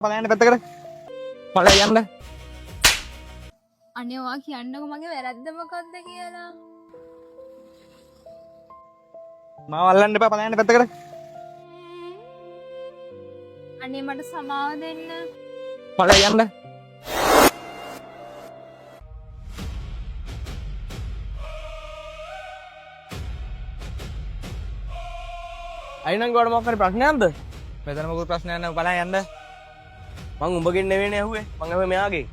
පලයන්න පැත්තකට පලය යන්න අනිවා කියන්නක මගේ වැරද්ද මොකක්ද කියලා මවල්ලන්න එපා පලයන්න පැත්තකට අනේ මට සමාව දෙන්න පලය යන්න අයිනං ගොඩ මොක්කරි ප්‍රශ්නයක්ද මෙතන මොකුත් ප්‍රශ්නයක් නැහැ පලය යන්න මං උඹගෙන් නෙවෙයිනේ ඇහුවේ මං ඇහුවේ මෙයාගේ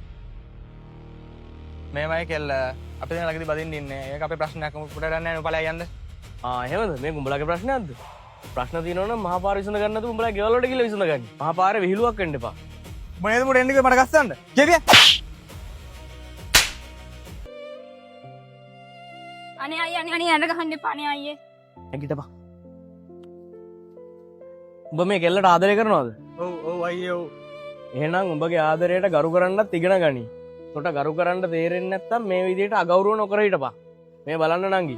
මේමයි කෙල්ල අපි දැන් ළඟදී බදින්න ඉන්නේ ඒක අපේ ප්‍රශ්නයක් මොකටද නැහැ නේ පලය යන්න එහෙමද මේ උඹලගේ ප්‍රශ්නයක්ද ප්‍රශ්න තියෙනවා නම් මහා පාර විසඳ ගන්න නැතුව උඹලා ගෙවල් වලට ගිහලා විසඳ ගන්න මහා පාරේ විහිළුවක් වෙන්න එපා මොනේද මුට එන්නේ මට ගස්සන්න ජෙවිය අනේ අයියා අනේ යන්න ගහන්න එපා අනේ අයියේ නැගිටපන් උඹ මේ කෙල්ලට ආදරය කරනවද ඔව් ඔව් අයියෝ ඔව් එහෙනම් උඹගේ ආදරයට ගරු කරන්නත් ඉගෙන ගනි. උඹට ගරු කරන්න තේරෙන්නේ නැත්නම් මේ විදිහට අගෞරව නොකර හිටපන්. මේ බලන්න නංගි.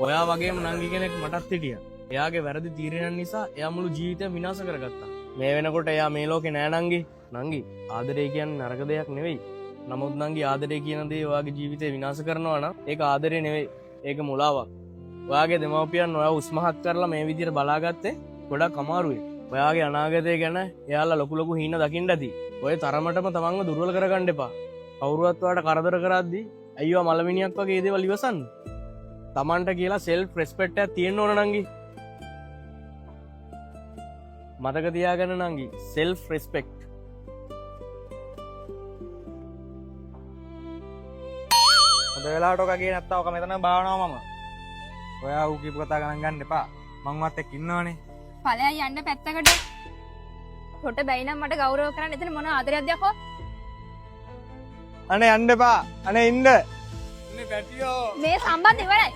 ඔයා වගේම නංගි කෙනෙක් මටත් හිටියා. එයාගේ වැරදි තීරණයන් නිසා එයා මුළු ජීවිතයම විනාශ කරගත්තා. මේ වෙනකොට එයා මේ ලෝකේ නෑ නංගි. නංගි ආදරය කියන්නේ නරක දෙයක් නෙවෙයි. නමුත් නංගි ආදරය කියන දේ ඔයාගේ ජීවිතේ විනාශ කරනවා නම් ඒක ආදරේ නෙවෙයි. ඒක මුලාවක්. ඔයාගේ දෙමව්පියන් ඔයාව උස්මහත් කරලා මේ විදිහට බලාගත්තේ ගොඩක් අමාරුයි. ඔයාගේ අනාගතය ගැන එයාලා ලොකු හීන දකින්න ඇති. ඔය තරමටම තමන්ව දුර්වල කරගන්න එපා. කවුරුවත් ඔයාලට කරදර කරද්දී අයියෝ මලමිනියක් වගේ ඒ දේවල් ඉවසන්න. තමන්ට කියලා සෙල්ෆ් රෙස්පෙක්ට් එකක් තියෙන්න ඕන නංගි. මතක තියාගන්න නංගි සෙල්ෆ් රෙස්පෙක්ට්. හොඳ වෙලාවට ඔක ගියේ නැත්තම් ඔක මෙතන බානවා මම ඔයා ඌ කියපු කතා ගණන් ගන්න එපා මංවත් එක්ක ඉන්නවනේ ඵලයන් යන්න පැත්තකට කොට බැයි නම් මට ගෞරව කරන්න එතන මොන ආදරයක්ද යකෝ අනේ යන්න එපා අනේ ඉන්න ඉන්නේ පැටියෝ මේ සම්බන්ධ ඉවරයි